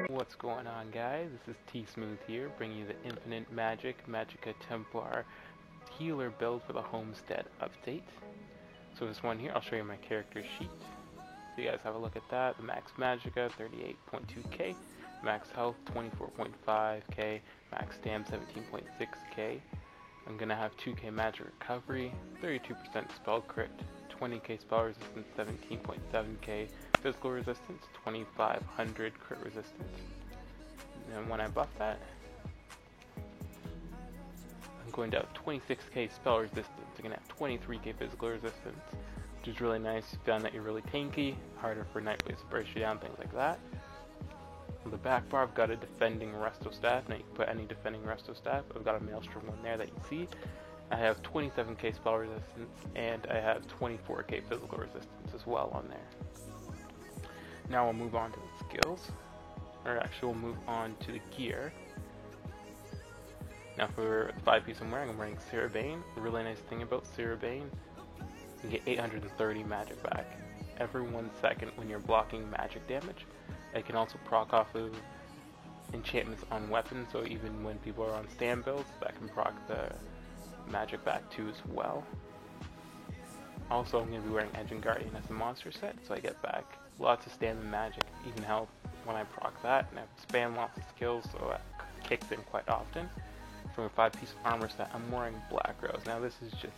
What's going on, guys? This is T-Smooth here, bringing you the Infinite Magic Magicka Templar Healer build for the Homestead update. So this one here, I'll show you my character sheet, so you guys have a look at that. The max Magicka, 38.2k, max health, 24.5k, max stam, 17.6k. I'm going to have 2k magic recovery, 32% spell crit, 20k spell resistance, 17.7k physical resistance, 2500 crit resistance. And when I buff that, I'm going to have 26k spell resistance. I'm going to have 23k physical resistance, which is really nice. You found that you're really tanky, harder for Nightblade to burst you down, things like that. On the back bar, I've got a defending Resto Staff. Now you can put any defending Resto Staff. I've got a Maelstrom one there that you see. I have 27k spell resistance, and I have 24k physical resistance as well on there. Now we'll move on to the skills, or actually we'll move on to the gear. Now for the 5-piece I'm wearing Seerer Bane. The really nice thing about Seerer Bane, you get 830 magic back every 1 second when you're blocking magic damage. It can also proc off of enchantments on weapons, so even when people are on stand builds, that can proc the magic back too as well. Also, I'm going to be wearing Engine Guardian as a monster set, so I get back lots of stamina magic, even health when I proc that, and I spam lots of skills, so that kicks in quite often. From a 5-piece armor set, I'm wearing Black Rose. Now this is just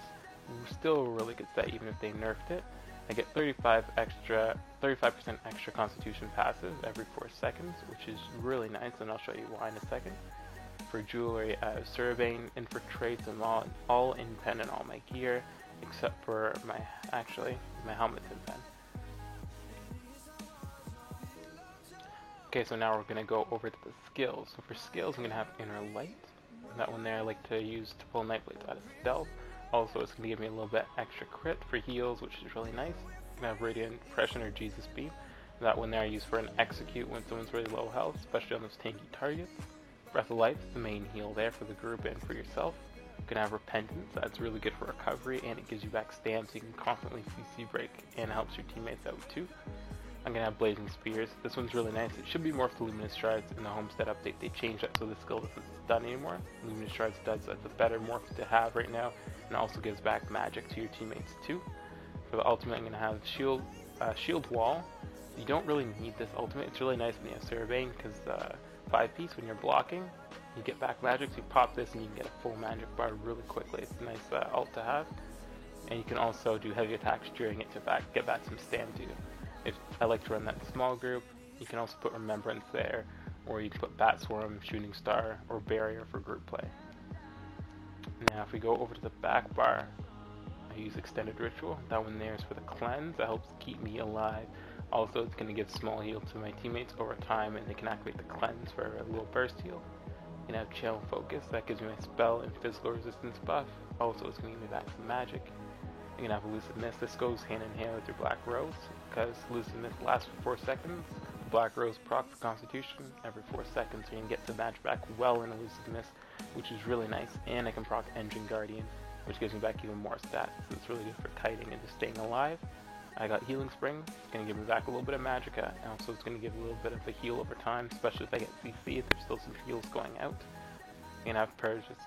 still a really good set, even if they nerfed it. I get 35% extra Constitution passive every 4 seconds, which is really nice, and I'll show you why in a second. For jewelry, I have Seerer Bane infiltrates and all in pen and all my gear, except for my helmet's in pen. Okay, so now we're going to go over to the skills. So for skills, I'm going to have Inner Light. That one there I like to use to pull Nightblades out of stealth. Also, it's going to give me a little bit extra crit for heals, which is really nice. I'm going to have Radiant Impression or Jesus Beam. That one there I use for an execute when someone's really low health, especially on those tanky targets. Breath of Life is the main heal there for the group and for yourself. You can have Repentance, that's really good for recovery, and it gives you back stam so you can constantly CC break, and helps your teammates out too. I'm going to have Blazing Spears. This one's really nice. It should be morphed to Luminous Shards. In the Homestead update, they changed that so the skill isn't done anymore. Luminous Shards does, that's a better morph to have right now, and also gives back magic to your teammates too. For the ultimate, I'm going to have Shield Wall. You don't really need this ultimate. It's really nice when you have Seerer Bane, because 5-piece, when you're blocking, you get back magic, so you pop this and you can get a full magic bar really quickly. It's a nice ult to have. And you can also do heavy attacks during it to get back some stam too. If I like to run that in small group, you can also put Remembrance there, or you can put Bat Swarm, Shooting Star, or Barrier for group play. Now if we go over to the back bar, I use Extended Ritual. That one there is for the cleanse. That helps keep me alive. Also, it's going to give small heal to my teammates over time, and they can activate the cleanse for a little burst heal. You can have Channel Focus. That gives me my spell and physical resistance buff. Also, it's going to give me back some magic. You can have Elusive Mist. This goes hand in hand with your Black Rose, because Elusive Mist lasts for 4 seconds. Black Rose procs the Constitution every 4 seconds, so you can get the magic back well in Elusive Mist, which is really nice. And I can proc Engine Guardian, which gives me back even more stats. So it's really good for kiting and just staying alive. I got Healing Spring. It's going to give me back a little bit of Magicka, and also it's going to give a little bit of a heal over time, especially if I get CC. There's still some heals going out. You can have Purge. It's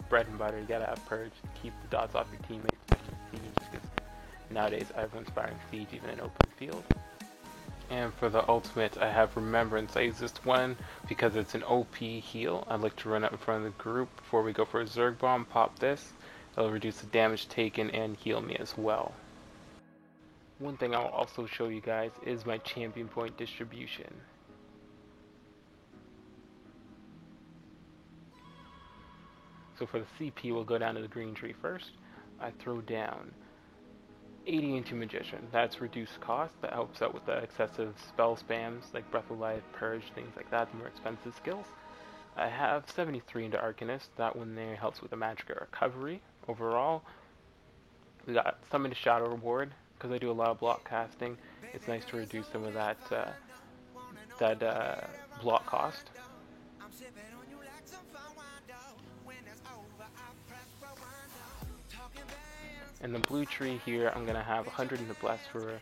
bread and butter. You gotta have Purge to keep the dots off your teammates. Because nowadays everyone's firing Siege even in open field. And for the ultimate, I have Remembrance. I use this one because it's an OP heal. I like to run out in front of the group before we go for a Zerg Bomb. Pop this. It'll reduce the damage taken and heal me as well. One thing I'll also show you guys is my champion point distribution. So for the CP, we'll go down to the green tree first. I throw down 80 into Magician. That's reduced cost. That helps out with the excessive spell spams like Breath of Life, Purge, things like that, the more expensive skills. I have 73 into Arcanist. That one there helps with the Magicka recovery. Overall, we got some into Shadow Reward. Because I do a lot of block casting, it's nice to reduce some of that block cost. In the blue tree here, I'm gonna have 100 into Bless for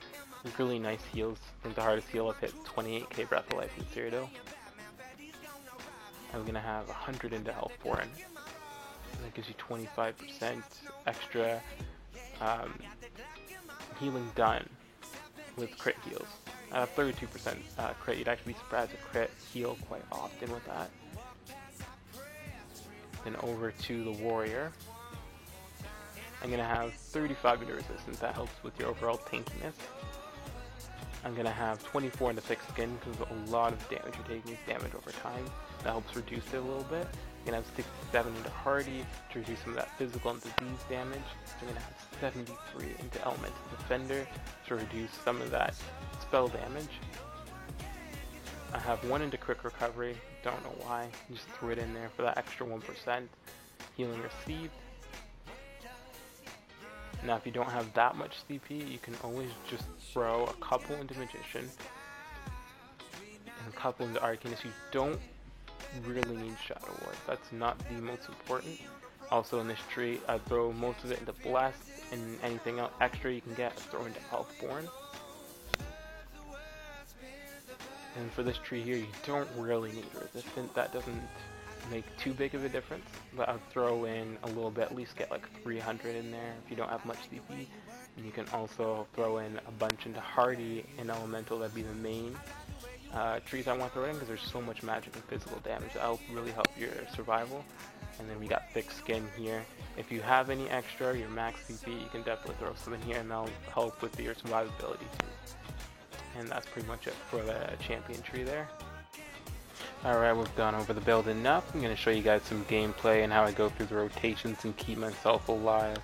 really nice heals. I think the hardest heal I've hit 28k Breath of Life in Cyrodiil. I'm gonna have 100 into Health Foreign. And that gives you 25% extra healing done with crit heals. 32% crit. You'd actually be surprised to crit heal quite often with that. Then over to the Warrior. I'm going to have 35 into resistance. That helps with your overall tankiness. I'm going to have 24 into thick skin because a lot of damage you're taking is damage over time. That helps reduce it a little bit. You're going to have 67 into hardy to reduce some of that physical and disease damage. You're going to have 73 into elemental defender to reduce some of that spell damage. I have 1 into quick recovery. Don't know why. Just threw it in there for that extra 1% healing received. Now if you don't have that much CP, you can always just throw a couple into Magician and a couple into Arcanist. You don't really need Shadow Ward. That's not the most important. Also in this tree, I throw most of it into Bless, and anything else extra you can get, I throw into Healthborn. And for this tree here, you don't really need Resistance. That doesn't make too big of a difference, but I'll throw in a little bit, at least get like 300 in there if you don't have much CP. And you can also throw in a bunch into Hardy and Elemental. That'd be the main trees I want to throw in, because there's so much magic and physical damage that'll really help your survival. And then we got Thick Skin here. If you have any extra, your max CP, you can definitely throw some in here, and that'll help with your survivability too. And that's pretty much it for the champion tree there. Alright, we've gone over the build enough. I'm going to show you guys some gameplay and how I go through the rotations and keep myself alive.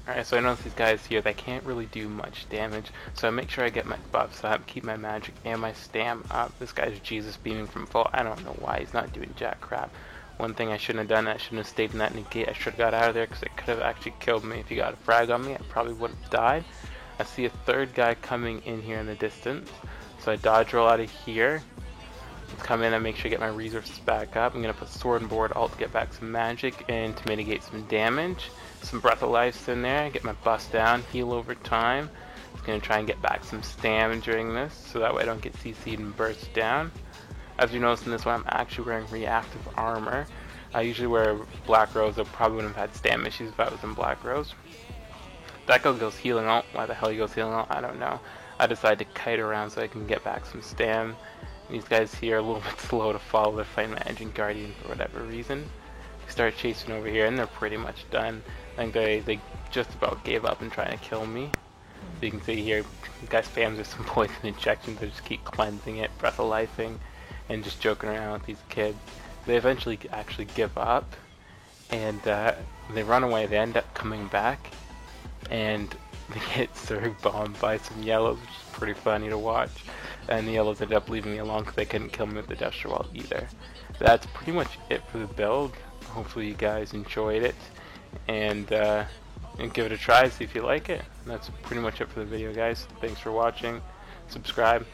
Alright, so I notice these guys here, they can't really do much damage, so I make sure I get my buffs up, keep my magic and my stam up. This guy's Jesus beaming from full. I don't know why he's not doing jack crap. One thing I shouldn't have done, I shouldn't have stayed in that negate. I should have got out of there, because it could have actually killed me. If he got a frag on me, I probably would have died. I see a third guy coming in here in the distance, so I dodge roll out of here. Let's come in and make sure I get my resources back up. I'm going to put Sword and Board alt to get back some magic and to mitigate some damage. Some Breath of Life in there, get my bust down, heal over time. I'm going to try and get back some stam during this, so that way I don't get CC'd and burst down. As you notice in this one, I'm actually wearing reactive armor. I usually wear Black Rose. I probably wouldn't have had stam issues if I was in Black Rose. That guy goes healing out. Why the hell he goes healing out, I don't know. I decided to kite around so I can get back some stam. These guys here are a little bit slow to follow. They're fighting my Engine Guardian for whatever reason. We start chasing over here, and they're pretty much done. I think they just about gave up and trying to kill me. So you can see here, the guy spams with some poison injections. They just keep cleansing it, Breath of Lifing, and just joking around with these kids. They eventually actually give up, and they run away. They end up coming back, and they get Zerg bombed by some yellows, which is pretty funny to watch. And the yellows ended up leaving me alone because they couldn't kill me with the Destro Wall either. That's pretty much it for the build. Hopefully you guys enjoyed it, and give it a try, see if you like it. And that's pretty much it for the video, guys. Thanks for watching. Subscribe.